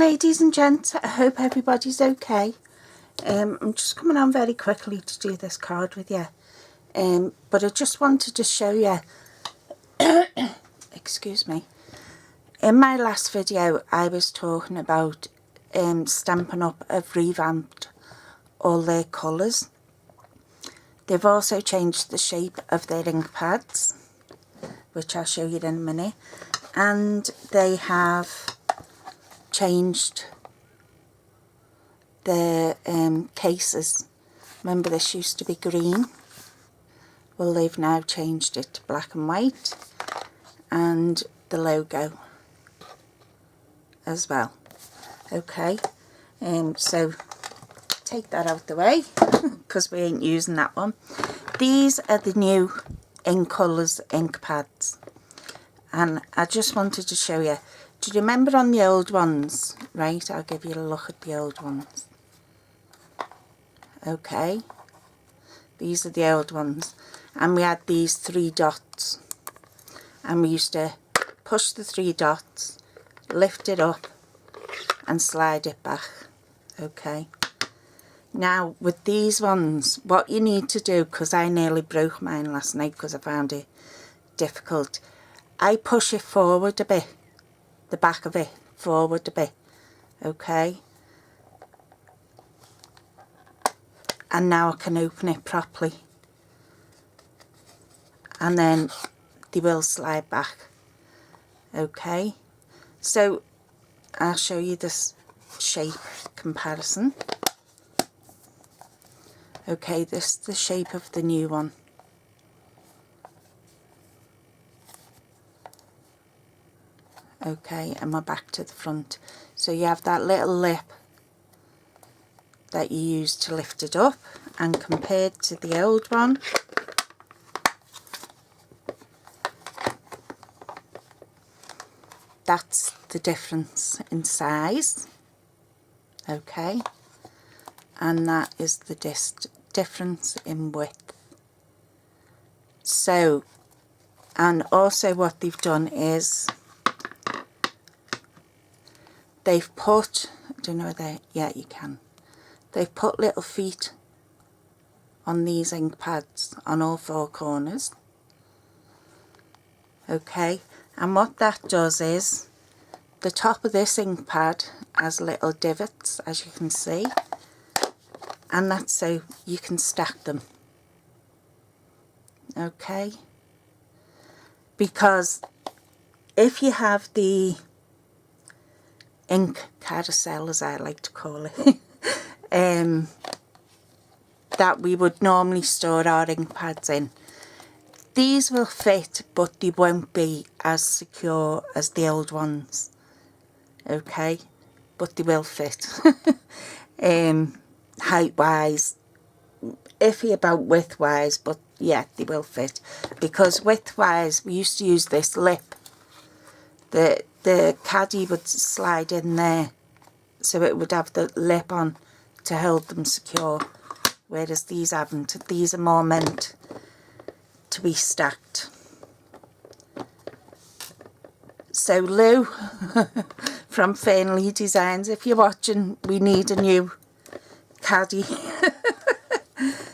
ladies and gents, I hope everybody's okay. I'm just coming on very quickly to do this card with you, but I just wanted to show you excuse me, in my last video I was talking about Stampin' Up have revamped all their colours. They've also changed the shape of their ink pads, which I'll show you in a minute, and they have changed the cases. Remember, this used to be green. Well, they've now changed it to black and white, and the logo as well. Okay, so take that out the way because we ain't using that one. These are the new In Colours ink pads, and I just wanted to show you. Do you remember on the old ones? Right, I'll give you a look at the old ones. Okay, these are the old ones, and we had these 3 dots, and we used to push the 3 dots, lift it up and slide it back. Okay, now with these ones, what you need to do, because I nearly broke mine last night because I found it difficult, I push it forward a bit, the back of it forward a bit. Okay, and now I can open it properly, and then they will slide back. Okay, so I'll show you this shape comparison. Okay, this is the shape of the new one. Okay, and we're back to the front. So you have that little lip that you use to lift it up, and compared to the old one, that's the difference in size. Okay, and that is the difference in width. So, and also what they've done is they've put, I don't know whether, yeah you can, they've put little feet on these ink pads on all 4 corners. Okay, and what that does is the top of this ink pad has little divots, as you can see, and that's so you can stack them. Okay, because if you have the ink carousel, as I like to call it, that we would normally store our ink pads in, these will fit, but they won't be as secure as the old ones. Okay, but they will fit. Height wise, iffy about width wise, but yeah, they will fit, because width wise we used to use this lip. The caddy would slide in there, so it would have the lip on to hold them secure, whereas these haven't. These are more meant to be stacked. So Lou from Fernley Designs, if you're watching, we need a new caddy.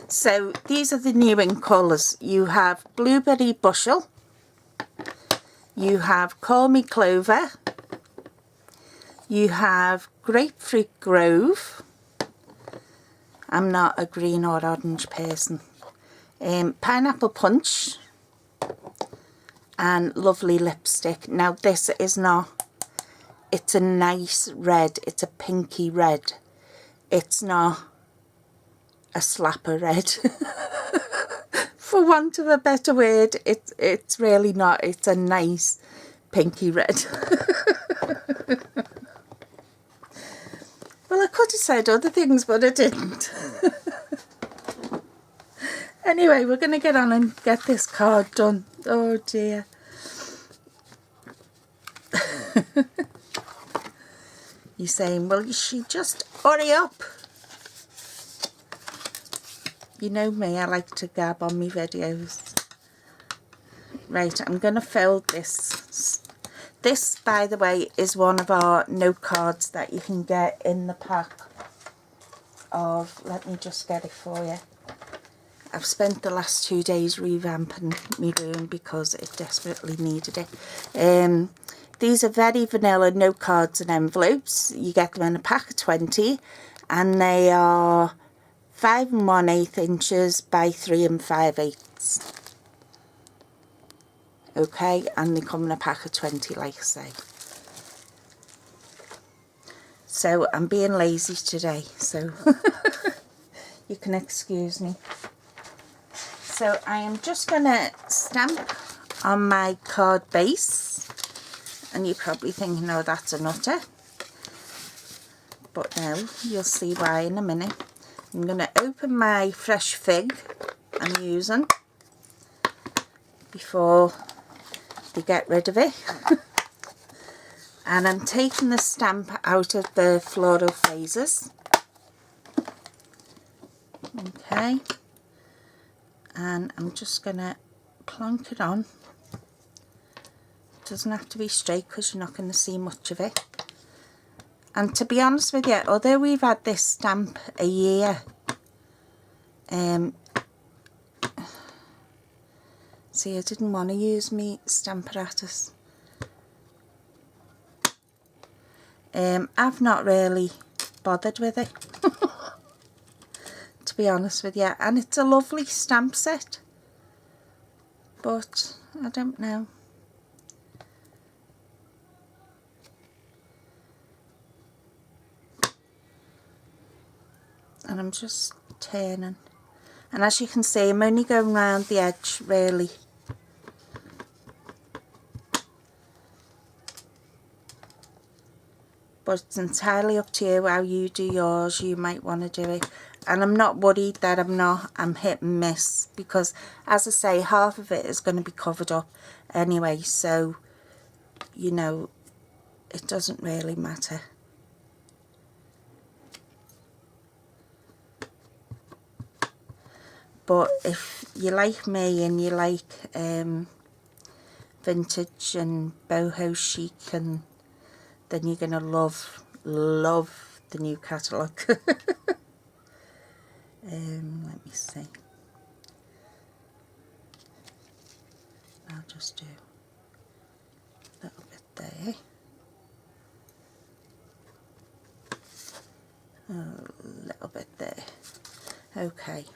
So these are the new in colours. You have Blueberry Bushel, you have Call Me Clover, you have Grapefruit Grove, I'm not a green or orange person, Pineapple Punch, and Lovely Lipstick. Now this is not, it's a nice red, it's a pinky red, it's not a slapper red. For want of a better word, it's really not. It's a nice pinky red. Well, I could have said other things, but I didn't. Anyway, we're going to get on and get this card done. Oh dear. You're saying, well, she just hurry up. You know me, I like to gab on my videos. Right, I'm going to fold this This, by the way, is one of our note cards that you can get in the pack of, let me just get it for you. I've spent the last 2 days revamping my room because it desperately needed it. These are very vanilla note cards and envelopes. You get them in a pack of 20 and they are 5 1/8 inches by 3 5/8. Okay, and they come in a pack of 20, like I say. So I'm being lazy today, so you can excuse me. So I am just going to stamp on my card base, and you're probably thinking, oh, that's a nutter, but no, you'll see why in a minute. I'm going to open my fresh fig I'm using before they get rid of it. And I'm taking the stamp out of the Floral Phrases. Okay, and I'm just going to plonk it on. It doesn't have to be straight because you're not going to see much of it. And to be honest with you, although we've had this stamp a year, see, I didn't want to use me stamp apparatus. I've not really bothered with it, to be honest with you, and it's a lovely stamp set, but I don't know. And I'm just turning, and as you can see, I'm only going round the edge really. But it's entirely up to you how you do yours. You might want to do it, and I'm not worried that I'm hit and miss, because as I say, half of it is going to be covered up anyway, so you know, it doesn't really matter. But if you like me and you like vintage and boho chic, and then you're going to love the new catalogue. Let me see. I'll just do a little bit there. A little bit there. Okay,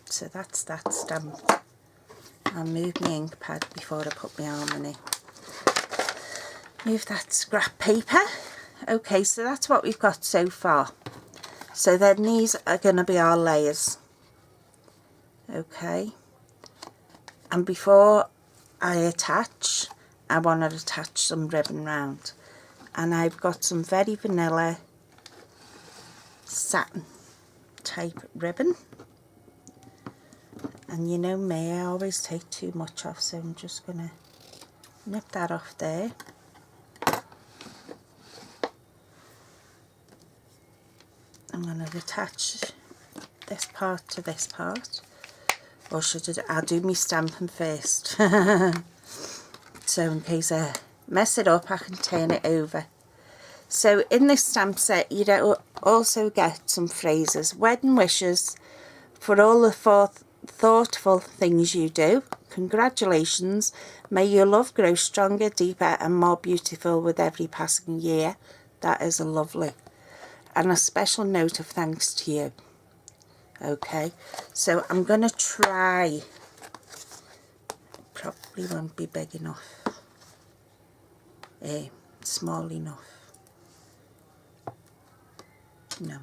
so that's that stamp. I'll move my ink pad before I put my arm in it. Move that scrap paper. Okay, so that's what we've got so far. So then these are going to be our layers. Okay, and before I attach, I want to attach some ribbon round, and I've got some very vanilla satin type ribbon, and you know me, I always take too much off, so I'm just going to nip that off there. I'm going to attach this part to this part, or should I'll do my stamping first. So in case I mess it up, I can turn it over. So in this stamp set, you also get some phrases. Wedding wishes for all the thoughtful things you do. Congratulations. May your love grow stronger, deeper and more beautiful with every passing year. That is lovely. And a special note of thanks to you. Okay, so I'm going to try. Probably won't be big enough. Small enough. No.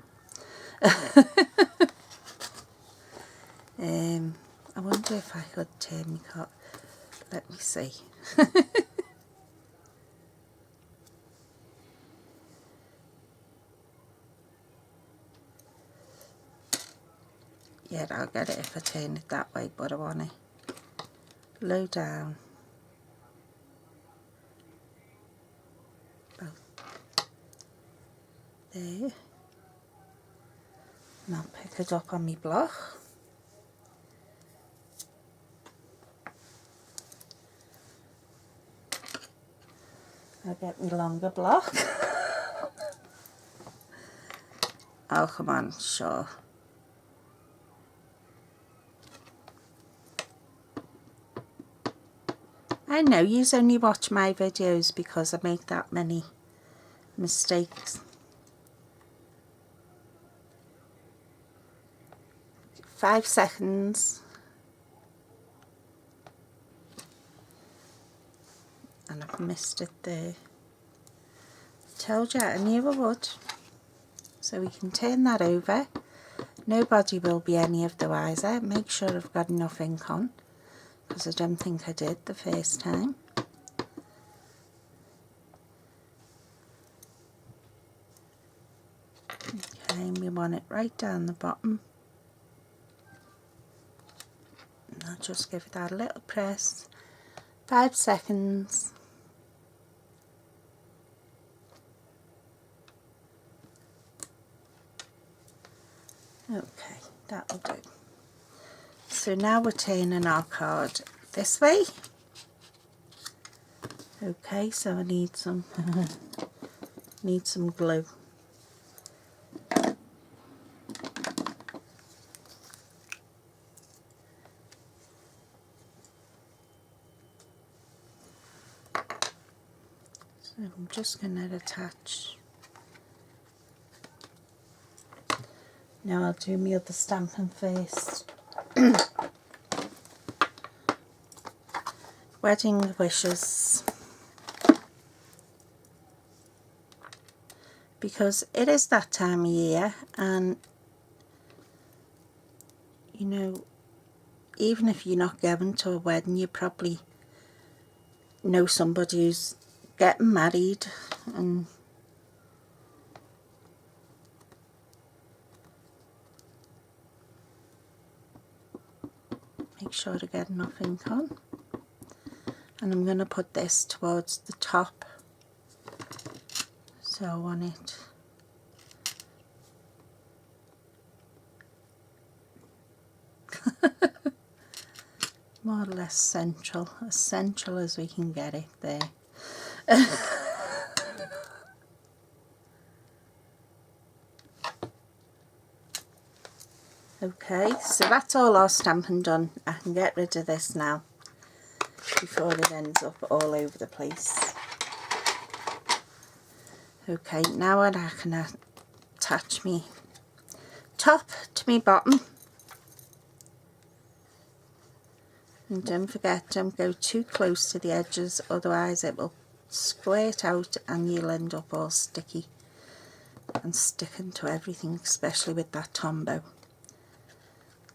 I wonder if I could turn my card. Let me see. Yeah, I'll get it if I turn it that way, but I want it low down. Both. There. And I'll pick it up on my block. I'll get my longer block. Oh, come on, sure. I know you only watch my videos because I make that many mistakes. 5 seconds. And I've missed it there. Told you, I knew I would. So we can turn that over. Nobody will be any of the wiser. Make sure I've got enough ink on, because I don't think I did the first time. Okay, and we want it right down the bottom. And I'll just give that a little press. 5 seconds. Okay, that'll do. So now we're turning our card this way. Okay, so I need some glue. So I'm just going to attach. Now I'll do my other stamping first. Wedding wishes. Because it is that time of year, and you know, even if you're not going to a wedding, you probably know somebody who's getting married, and make sure to get enough ink on. And I'm going to put this towards the top, so I want it more or less central, as central as we can get it there. Okay, so that's all our stamping done. I can get rid of this now before it ends up all over the place. Okay, now I can attach me top to me bottom. And don't forget, don't go too close to the edges, otherwise it will squirt out and you'll end up all sticky and sticking to everything, especially with that Tombow.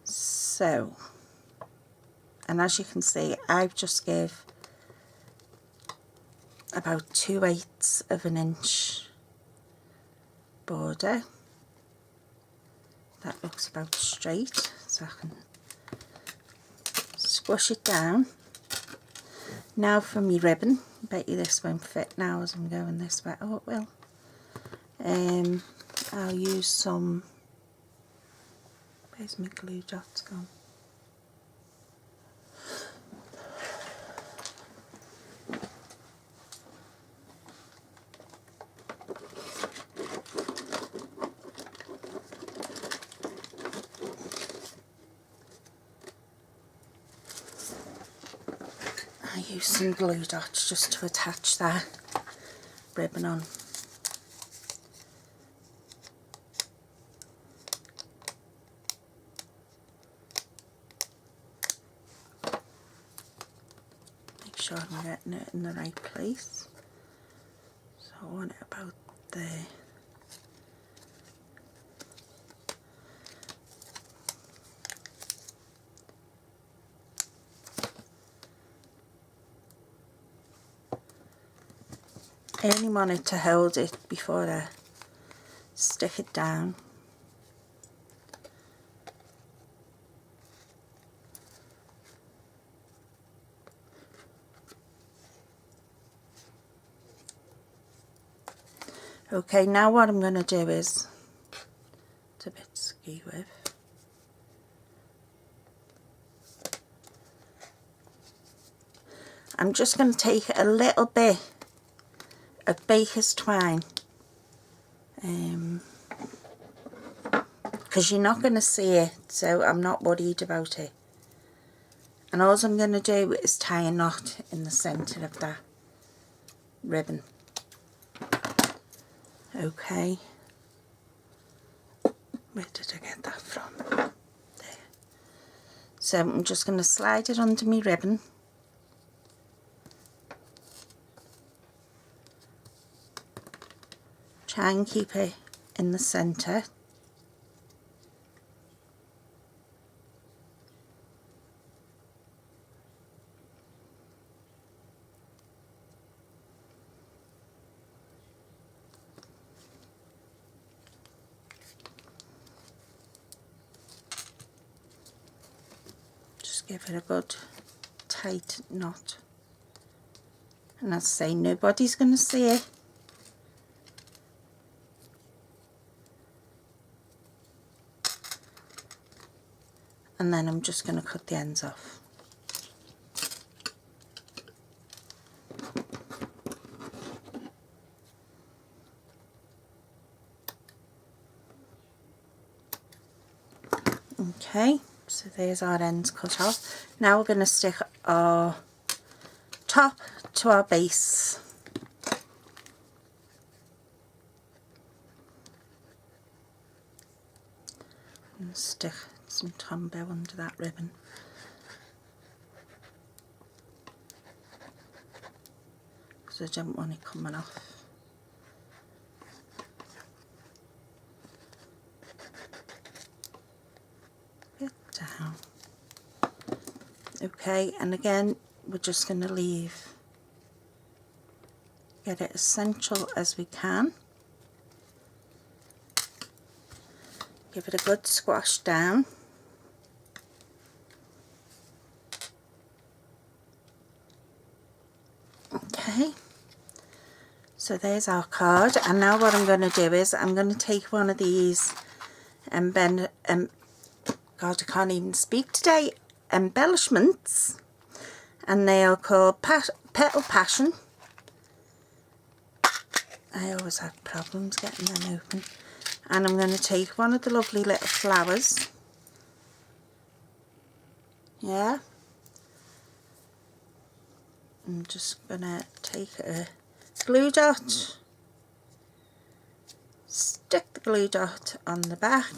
So, and as you can see, I've just gave about 2/8 of an inch border. That looks about straight, so I can squish it down. Now for me ribbon. I bet you this won't fit now as I'm going this way. Oh, it will. I'll use some, where's my glue dots gone? I use some glue dots just to attach that ribbon on. Make sure I'm getting it in the right place. So I want it about there. I only wanted to hold it before I stick it down. Okay, now what I'm going to do is, it's a bit ski with. I'm just going to take a little bit of baker's twine, because you're not going to see it, so I'm not worried about it. And all I'm going to do is tie a knot in the centre of that ribbon. Okay, where did I get that from? There. So I'm just going to slide it under my ribbon. Try and keep it in the centre. Just give it a good tight knot. And as I say, nobody's going to see it. And then I'm just going to cut the ends off. Okay, so there's our ends cut off. Now we're going to stick our top to our base. And stick some Tombow under that ribbon. Because I don't want it coming off. Bit down. Okay, and again we're just going to get it as central as we can. Give it a good squash down. Okay, so there's our card, and now what I'm going to do is I'm going to take one of these God, I can't even speak today, embellishments, and they are called Petal Passion. I always have problems getting them open. And I'm going to take one of the lovely little flowers. Yeah. I'm just going to take a glue dot, stick the glue dot on the back,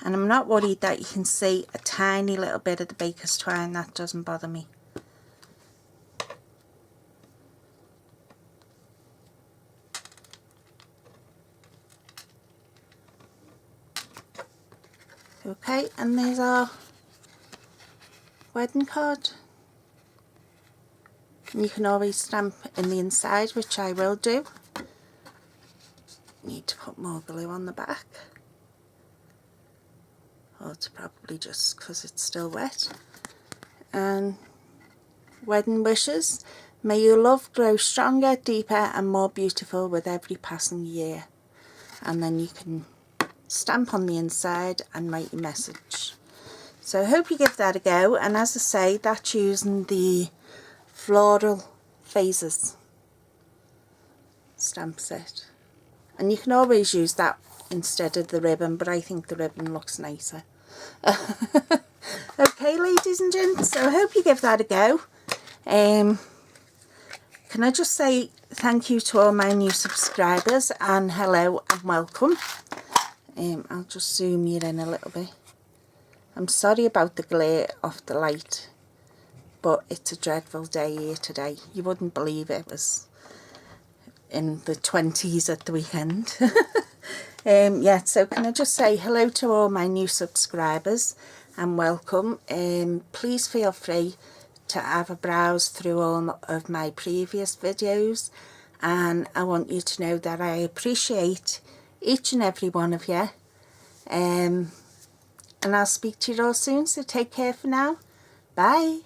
and I'm not worried that you can see a tiny little bit of the baker's twine. That doesn't bother me. Okay, and there's our wedding card. And you can always stamp in the inside, which I will do. Need to put more glue on the back. Or it's probably just because it's still wet. And wedding wishes. May your love grow stronger, deeper and more beautiful with every passing year. And then you can stamp on the inside and write your message. So I hope you give that a go, and as I say, that's using the Floral Phrases stamp set, and you can always use that instead of the ribbon, but I think the ribbon looks nicer. Okay, ladies and gents, so I hope you give that a go. Can I just say thank you to all my new subscribers, and hello and welcome. I'll just zoom you in a little bit. I'm sorry about the glare off the light, but it's a dreadful day here today. You wouldn't believe it was in the 20s at the weekend. Yeah, so can I just say hello to all my new subscribers and welcome. Please feel free to have a browse through all of my previous videos, and I want you to know that I appreciate each and every one of you, and I'll speak to you all soon, so take care for now. Bye.